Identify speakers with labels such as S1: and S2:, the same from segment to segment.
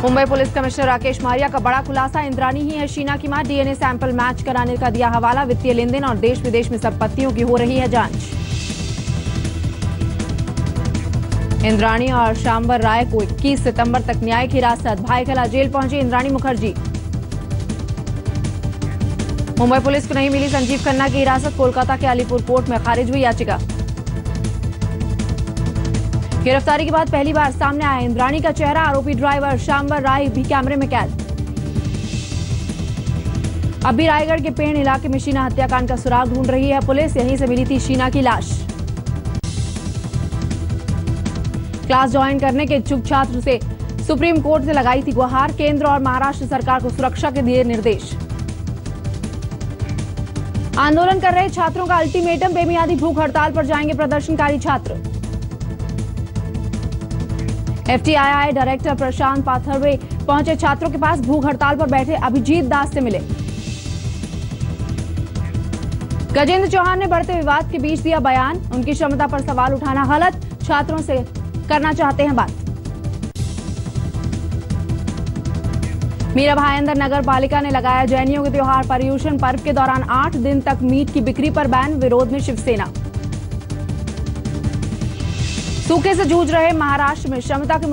S1: Mumbai police commissioner Rakesh Maria का बड़ा खुलासा, इंद्राणी ही है शीना की मां। डीएनए सैंपल मैच कराने का दिया हवाला। वित्तीय लेन देन और देश विदेश में संपत्तियों की हो रही है जांच। इंद्राणी और शांबर राय को 21 सितंबर तक न्यायिक हिरासत। भाईखला जेल पहुंची इंद्राणी मुखर्जी। मुंबई पुलिस को नहीं मिली संजीव खन्ना की हिरासत। कोलकाता के अलीपुर कोर्ट में खारिज हुई याचिका। गिरफ्तारी के बाद पहली बार सामने आया इंद्राणी का चेहरा। आरोपी ड्राइवर शांबर राय भी कैमरे में कैद। अब भी रायगढ़ के पेड़ इलाके में शीना हत्याकांड का सुराग ढूंढ रही है पुलिस। यहीं से मिली थी शीना की लाश। क्लास ज्वाइन करने के इच्छुक छात्र से सुप्रीम कोर्ट से लगाई थी गुहार। केंद्र और महाराष्ट्र सरकार को सुरक्षा के दिए निर्देश। आंदोलन कर रहे छात्रों का अल्टीमेटम, बेमियादी भूख हड़ताल पर जाएंगे प्रदर्शनकारी छात्र। एफटीआई डायरेक्टर प्रशांत पाथरवे पहुंचे छात्रों के पास। भूख हड़ताल पर बैठे अभिजीत दास से मिले। गजेंद्र चौहान ने बढ़ते विवाद के बीच दिया बयान। उनकी क्षमता पर सवाल उठाना गलत, छात्रों से करना चाहते हैं बात। मीरा भाईंदर नगर पालिका ने लगाया जैनियों के त्योहार पर्युषण पर्व के दौरान 8 दिन तक मीट की बिक्री पर बैन। विरोध में शिवसेना। सूखे से जूझ रहे महाराष्ट्र में क्षमता के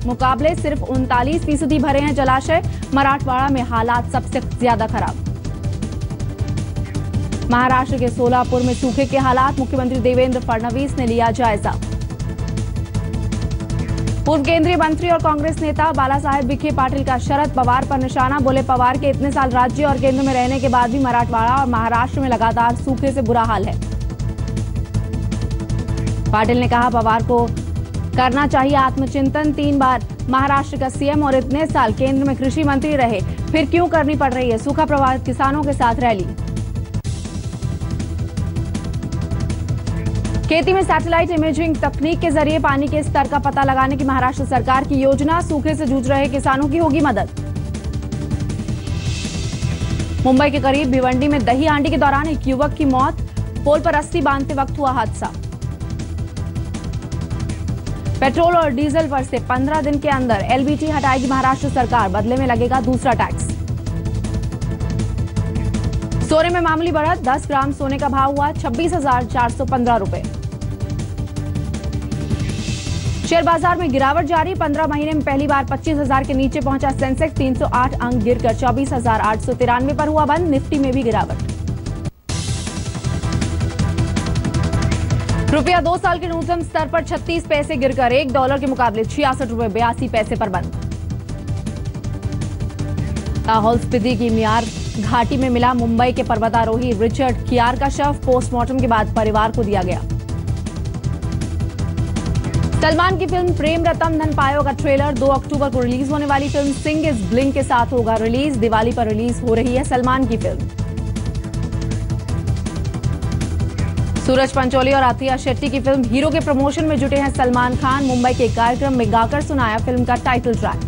S1: मुकाबले सिर्फ 39% भरे हैं जलाशय। मराठवाड़ा में हालात सबसे ज्यादा खराब। महाराष्ट्र के सोलापुर में सूखे के हालात। मुख्यमंत्री देवेंद्र फडणवीस ने लिया जायजा। पूर्व केंद्रीय मंत्री और कांग्रेस नेता बाला साहेब विखे पाटिल का शरद पवार पर निशाना। बोले, पवार के इतने साल राज्य और केंद्र में रहने के बाद भी मराठवाड़ा और महाराष्ट्र में लगातार सूखे से बुरा हाल है। पाटिल ने कहा, पवार को करना चाहिए आत्मचिंतन। 3 बार महाराष्ट्र का सीएम और इतने साल केंद्र में कृषि मंत्री रहे, फिर क्यों करनी पड़ रही है सूखा प्रभावित किसानों के साथ रैली। खेती में सैटेलाइट इमेजिंग तकनीक के जरिए पानी के स्तर का पता लगाने की महाराष्ट्र सरकार की योजना। सूखे से जूझ रहे किसानों की होगी मदद। मुंबई के करीब भिवंडी में दही हांडी के दौरान एक युवक की मौत। पोल पर रस्सी बांधते वक्त हुआ हादसा। पेट्रोल और डीजल पर से 15 दिन के अंदर एलबीटी हटाएगी महाराष्ट्र सरकार। बदले में लगेगा दूसरा टैक्स। सोने में मामूली बढ़त। 10 ग्राम सोने का भाव हुआ 26,415 रुपए। शेयर बाजार में गिरावट जारी। 15 महीने में पहली बार 25,000 के नीचे पहुंचा सेंसेक्स। 308 अंक गिरकर 24,893 पर हुआ बंद। निफ्टी में भी गिरावट। रुपया 2 साल के न्यूनतम स्तर पर 36 पैसे गिरकर $1 के मुकाबले 66 रुपए 82 पैसे पर बंद। लाहौल स्पीति की मियार घाटी में मिला मुंबई के पर्वतारोही रिचर्ड कियार का शव। पोस्टमार्टम के बाद परिवार को दिया गया। सलमान की फिल्म प्रेम रतन धन पायो का ट्रेलर। 2 अक्टूबर को रिलीज होने वाली फिल्म सिंग इज ब्लिंग के साथ होगा रिलीज। दिवाली पर रिलीज हो रही है सलमान की फिल्म। सूरज पंचोली और आतिया शेट्टी की फिल्म हीरो के प्रमोशन में जुटे हैं सलमान खान। मुंबई के कार्यक्रम में गाकर सुनाया फिल्म का टाइटल ट्रैक।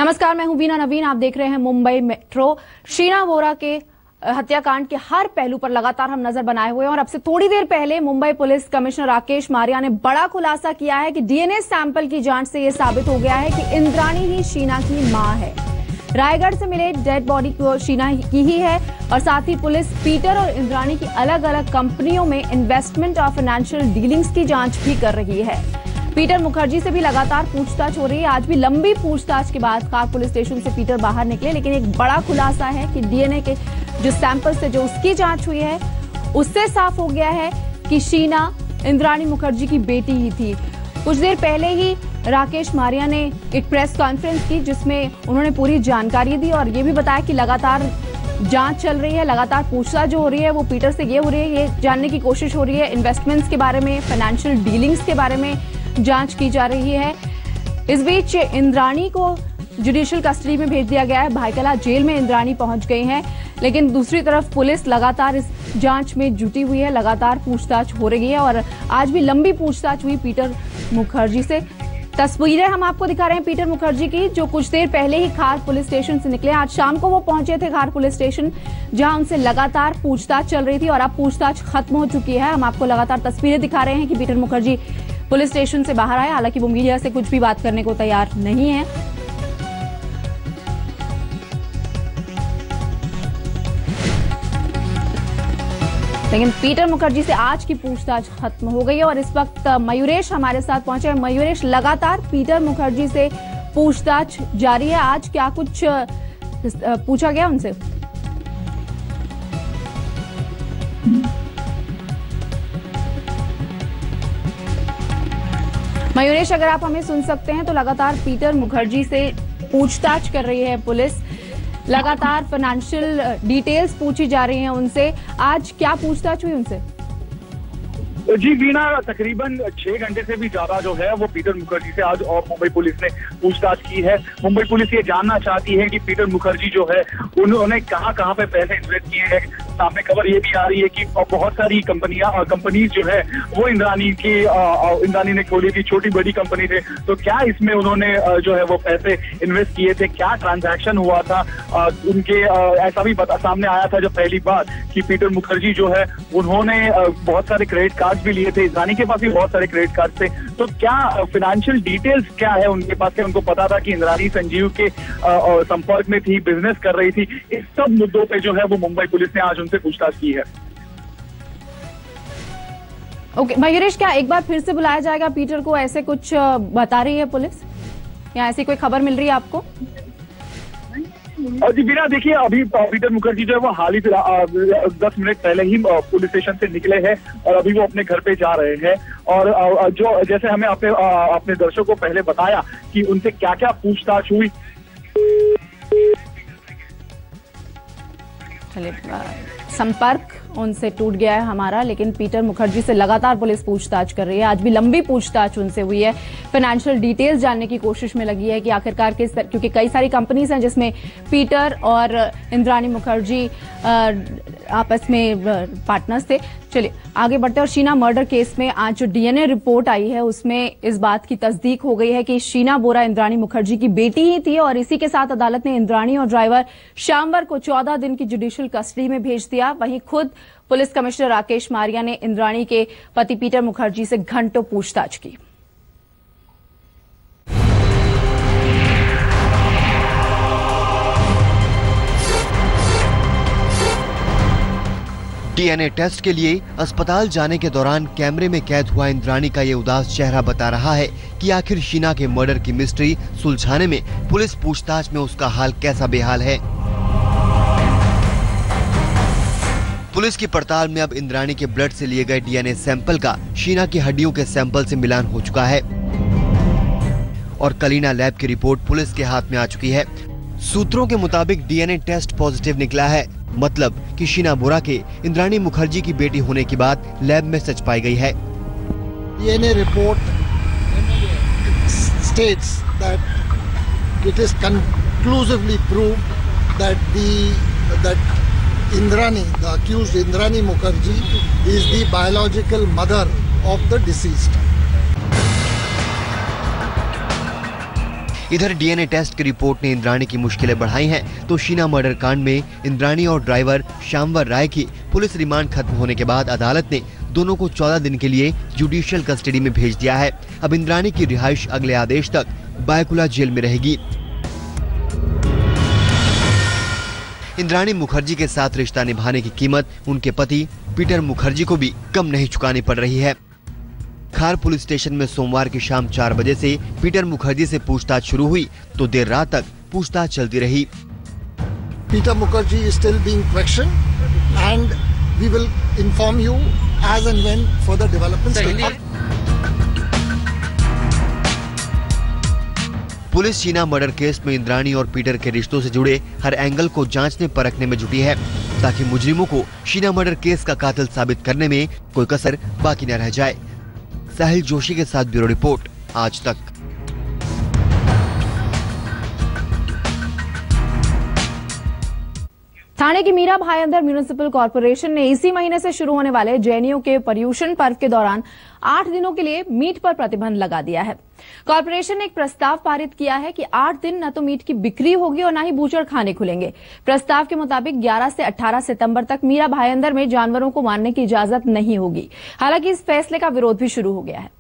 S1: नमस्कार, मैं हूं वीना नवीन। आप देख रहे हैं मुंबई मेट्रो। शीना बोरा के हत्याकांड के हर पहलू पर लगातार हम नजर बनाए हुए हैं और अब से थोड़ी देर पहले मुंबई पुलिस कमिश्नर राकेश मारिया ने बड़ा खुलासा किया है कि डीएनए सैंपल की जांच से यह साबित हो गया है कि इंद्राणी ही शीना की मां है। रायगढ़ से मिले डेड बॉडी को शीना की ही है और साथ ही पुलिस पीटर और इंद्राणी की अलग अलग कंपनियों में इन्वेस्टमेंट और फाइनेंशियल डीलिंग्स की जांच भी कर रही है। पीटर मुखर्जी से भी लगातार पूछताछ हो रही है। आज भी लंबी पूछताछ के बाद खार पुलिस स्टेशन से पीटर बाहर निकले, लेकिन एक बड़ा खुलासा है कि डीएनए के जो सैंपल से जो उसकी जांच हुई है उससे साफ हो गया है कि शीना इंद्राणी मुखर्जी की बेटी ही थी। कुछ देर पहले ही राकेश मारिया ने एक प्रेस कॉन्फ्रेंस की जिसमें उन्होंने पूरी जानकारी दी और ये भी बताया कि लगातार जांच चल रही है, लगातार पूछताछ जो हो रही है वो पीटर से ये हो रही है, ये जानने की कोशिश हो रही है इन्वेस्टमेंट्स के बारे में, फाइनेंशियल डीलिंग्स के बारे में जांच की जा रही है। इस बीच इंद्राणी को जुडिशियल कस्टडी में भेज दिया गया है। भाईखला जेल में इंद्राणी पहुंच गई हैं, लेकिन दूसरी तरफ पुलिस लगातार इस जांच में जुटी हुई है, लगातार पूछताछ हो रही है और आज भी लंबी पूछताछ हुई पीटर मुखर्जी से। तस्वीरें हम आपको दिखा रहे हैं पीटर मुखर्जी की, जो कुछ देर पहले ही खार पुलिस स्टेशन से निकले। आज शाम को वो पहुंचे थे खार पुलिस स्टेशन, जहां उनसे लगातार पूछताछ चल रही थी और अब पूछताछ खत्म हो चुकी है। हम आपको लगातार तस्वीरें दिखा रहे हैं कि पीटर मुखर्जी पुलिस स्टेशन से बाहर आए। हालांकि वो मीडिया से कुछ भी बात करने को तैयार नहीं है। लेकिन पीटर मुखर्जी से आज की पूछताछ खत्म हो गई है और इस वक्त मयूरेश हमारे साथ पहुंचे हैं। मयूरेश, लगातार पीटर मुखर्जी से पूछताछ जारी है। आज क्या कुछ पूछा गया उनसे? मयूरेश, अगर आप हमें सुन सकते हैं तो लगातार पीटर मुखर्जी से पूछताछ कर रही है पुलिस। लगातार फाइनेंशियल डिटेल्स पूछी जा रही हैं उनसे। आज क्या पूछताछ हुई उनसे?
S2: जी वीना, तकरीबन 6 घंटे से भी ज्यादा जो है वो पीटर मुखर्जी से आज और मुंबई पुलिस ने पूछताछ की है। मुंबई पुलिस ये जानना चाहती है कि पीटर मुखर्जी जो है उन्होंने कहां पे पैसे इन्वेस्ट किए हैं। सामने खबर ये भी आ रही है कि बहुत सारी कंपनीज जो है वो इंद्रानी ने खोली थी, छोटी बड़ी कंपनी थे। तो क्या इसमें उन्होंने जो है वो पैसे इन्वेस्ट किए थे, क्या ट्रांजैक्शन हुआ था उनके? ऐसा भी सामने आया था जब पहली बार कि पीटर मुखर्जी जो है उन्होंने बहुत सारे क्रेडिट कार्ड भी लिए थे। इंद्रानी के पास भी बहुत सारे क्रेडिट कार्ड थे। तो क्या फाइनेंशियल डिटेल्स क्या है उनके पास? उनको पता था कि इंद्रानी संजीव के संपर्क में थी, बिजनेस कर रही थी? इस सब मुद्दों पे जो है वो मुंबई पुलिस ने आज उनसे पूछताछ की है।
S1: ओके मयूरेश, क्या एक बार फिर से बुलाया जाएगा पीटर को? ऐसे कुछ बता रही है पुलिस या ऐसी कोई खबर मिल रही है आपको?
S2: जी बिना, देखिए अभी पीटर मुखर्जी जो है वो हाल ही 10 मिनट पहले ही पुलिस स्टेशन से निकले हैं और अभी वो अपने घर पे जा रहे हैं। और जो जैसे हमें अपने दर्शकों को पहले बताया कि उनसे क्या क्या पूछताछ हुई।
S1: चलिए, संपर्क उनसे टूट गया है हमारा, लेकिन पीटर मुखर्जी से लगातार पुलिस पूछताछ कर रही है। आज भी लंबी पूछताछ उनसे हुई है, फाइनेंशियल डिटेल्स जानने की कोशिश में लगी है कि आखिरकार किस, क्योंकि कई सारी कंपनीज हैं जिसमें पीटर और इंद्रानी मुखर्जी आपस में पार्टनर्स थे। चलिए आगे बढ़ते हैं। और शीना मर्डर केस में आज जो डीएनए रिपोर्ट आई है उसमें इस बात की तस्दीक हो गई है कि शीना बोरा इंद्रानी मुखर्जी की बेटी ही थी और इसी के साथ अदालत ने इंद्रानी और ड्राइवर श्यामवर को 14 दिन की जुडिशियल कस्टडी में भेज दिया। वहीं खुद पुलिस कमिश्नर राकेश मारिया ने इंद्रानी के पति पीटर मुखर्जी से घंटों पूछताछ की।
S3: डीएनए टेस्ट के लिए अस्पताल जाने के दौरान कैमरे में कैद हुआ इंद्रानी का ये उदास चेहरा बता रहा है कि आखिर शीना के मर्डर की मिस्ट्री सुलझाने में पुलिस पूछताछ में उसका हाल कैसा बेहाल है। पुलिस की पड़ताल में अब इंद्रानी के ब्लड से लिए गए डीएनए सैंपल का शीना की हड्डियों के सैंपल से मिलान हो चुका है और कलीना लैब की रिपोर्ट पुलिस के हाथ में आ चुकी है। सूत्रों के मुताबिक डीएनए टेस्ट पॉजिटिव निकला है, मतलब कि शीना बोरा के इंद्रानी मुखर्जी की बेटी होने की बात लैब में सच पाई गई है।
S4: DNA report states that it is conclusively proved that Indrani, the accused Indrani Mukherjee, is the biological mother of the deceased.
S3: इधर डीएनए टेस्ट की रिपोर्ट ने इंद्रानी की मुश्किलें बढ़ाई हैं, तो शीना मर्डर कांड में इंद्रानी और ड्राइवर श्यामवर राय की पुलिस रिमांड खत्म होने के बाद अदालत ने दोनों को 14 दिन के लिए जुडिशियल कस्टडी में भेज दिया है। अब इंद्रानी की रिहाइश अगले आदेश तक बायकुला जेल में रहेगी। इंद्रानी मुखर्जी के साथ रिश्ता निभाने की कीमत उनके पति पीटर मुखर्जी को भी कम नहीं चुकानी पड़ रही है। खार पुलिस स्टेशन में सोमवार की शाम 4 बजे से पीटर मुखर्जी से पूछताछ शुरू हुई तो देर रात तक पूछताछ चलती रही।
S4: Peter Mukherjee is still being questioned and we will inform you as and when further developments.
S3: Police Sheena murder case में इंद्रानी और पीटर के रिश्तों से जुड़े हर एंगल को जांचने परखने में जुटी है, ताकि मुजरिमों को शीना मर्डर केस का कातिल साबित करने में कोई कसर बाकी न रह जाए। साहिल जोशी के साथ ब्यूरो रिपोर्ट, आज तक।
S1: थाने की मीरा भाईंदर म्युनिसिपल कॉर्पोरेशन ने इसी महीने से शुरू होने वाले जैनियों के पर्यूषण पर्व के दौरान 8 दिनों के लिए मीट पर प्रतिबंध लगा दिया है। कॉर्पोरेशन ने एक प्रस्ताव पारित किया है कि 8 दिन न तो मीट की बिक्री होगी और न ही बूचड़ खाने खुलेंगे। प्रस्ताव के मुताबिक 11 से 18 सितंबर तक मीरा भाईंदर में जानवरों को मारने की इजाजत नहीं होगी। हालांकि इस फैसले का विरोध भी शुरू हो गया है।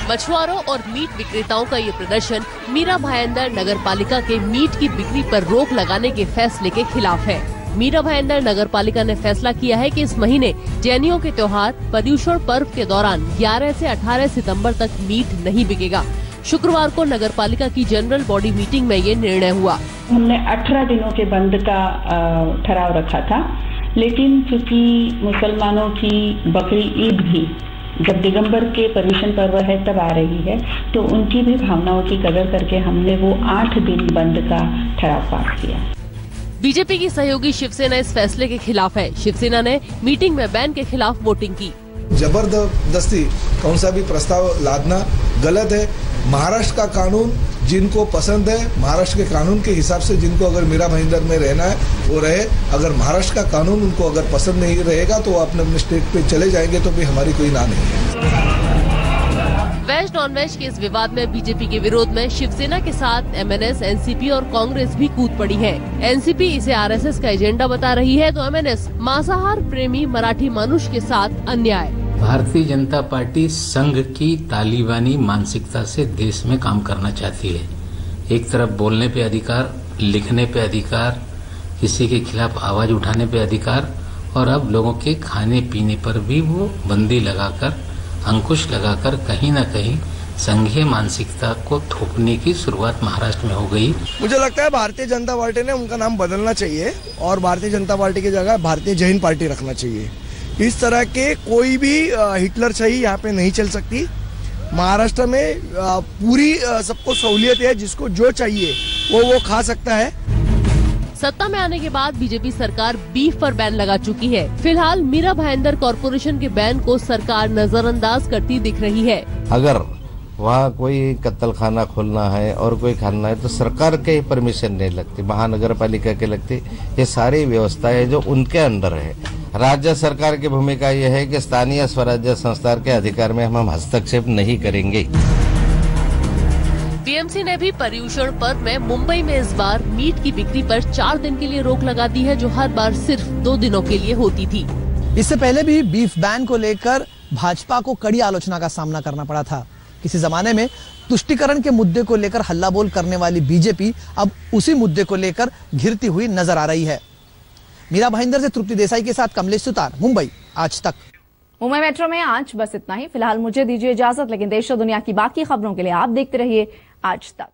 S5: मछुआरों और मीट विक्रेताओं का ये प्रदर्शन मीरा भाईंदर नगर पालिका के मीट की बिक्री पर रोक लगाने के फैसले के खिलाफ है। मीरा भाईंदर नगर पालिका ने फैसला किया है कि इस महीने जैनियों के त्योहार पर्यूषण पर्व के दौरान 11 से 18 सितंबर तक मीट नहीं बिकेगा। शुक्रवार को नगर पालिका की जनरल बॉडी मीटिंग में ये निर्णय हुआ।
S6: हमने 18 दिनों के बंद का ठहराव रखा था, लेकिन क्योंकि मुसलमानों की बकरी ईद भी जब दिगंबर के पर्यूषण पर्व है तब आ रही है, तो उनकी भी भावनाओं की कदर करके हमने वो 8 दिन बंद का ठहराव पास किया।
S5: बीजेपी की सहयोगी शिवसेना इस फैसले के खिलाफ है। शिवसेना ने मीटिंग में बैन के खिलाफ वोटिंग की।
S7: जबरदस्ती कौन सा भी प्रस्ताव लादना गलत है। महाराष्ट्र का कानून जिनको पसंद है, महाराष्ट्र के कानून के हिसाब से जिनको अगर मीरा भाईंदर में रहना है वो रहे। अगर महाराष्ट्र का कानून उनको अगर पसंद नहीं रहेगा तो वो अपने अपने स्टेट पे चले जाएंगे, तो भी हमारी कोई ना नहीं है।
S5: वेज नॉन वेज के इस विवाद में बीजेपी के विरोध में शिवसेना के साथ एमएनएस, एनसीपी और कांग्रेस भी कूद पड़ी है। एनसीपी इसे आरएसएस का एजेंडा बता रही है, तो एमएनएस मांसाहार प्रेमी मराठी मानुष के साथ अन्याय।
S8: भारतीय जनता पार्टी संघ की तालिबानी मानसिकता से देश में काम करना चाहती है। एक तरफ बोलने पे अधिकार, लिखने पे अधिकार, किसी के खिलाफ आवाज उठाने पे अधिकार, और अब लोगों के खाने पीने पर भी वो बंदी लगाकर, अंकुश लगाकर कहीं न कहीं संघीय मानसिकता को थोपने की शुरुआत महाराष्ट्र में हो गई।
S9: मुझे लगता है भारतीय जनता पार्टी ने उनका नाम बदलना चाहिए और भारतीय जनता पार्टी की जगह भारतीय जैन पार्टी रखना चाहिए। इस तरह के कोई भी हिटलर सही यहाँ पे नहीं चल सकती। महाराष्ट्र में पूरी सबको सहूलियत है, जिसको जो चाहिए वो खा सकता है।
S5: सत्ता में आने के बाद बीजेपी सरकार बीफ पर बैन लगा चुकी है। फिलहाल मीरा भाईंदर कॉर्पोरेशन के बैन को सरकार नजरअंदाज करती दिख रही है।
S10: अगर वहाँ कोई कत्ल खाना खोलना है और कोई खाना है तो सरकार के परमिशन नहीं लगती, महानगर पालिका के लगती। ये सारी व्यवस्थाएं जो उनके अंडर है। राज्य सरकार की भूमिका यह है कि स्थानीय स्वराज्य संस्था के अधिकार में हम हस्तक्षेप नहीं करेंगे।
S5: बीएमसी ने भी पर्यूषण पर्व में मुंबई में इस बार मीट की बिक्री पर 4 दिन के लिए रोक लगा दी है, जो हर बार सिर्फ 2 दिनों के लिए होती थी।
S11: इससे पहले भी बीफ बैन को लेकर भाजपा को कड़ी आलोचना का सामना करना पड़ा था। किसी जमाने में तुष्टीकरण के मुद्दे को लेकर हल्लाबोल करने वाली बीजेपी अब उसी मुद्दे को लेकर घिरती हुई नजर आ रही है। मीरा भाईंदर से तृप्ति देसाई के साथ कमलेश सुतार, मुंबई आज तक।
S1: मुंबई मेट्रो में आज बस इतना ही। फिलहाल मुझे दीजिए इजाजत, लेकिन देश और दुनिया की बाकी खबरों के लिए आप देखते रहिए आज तक।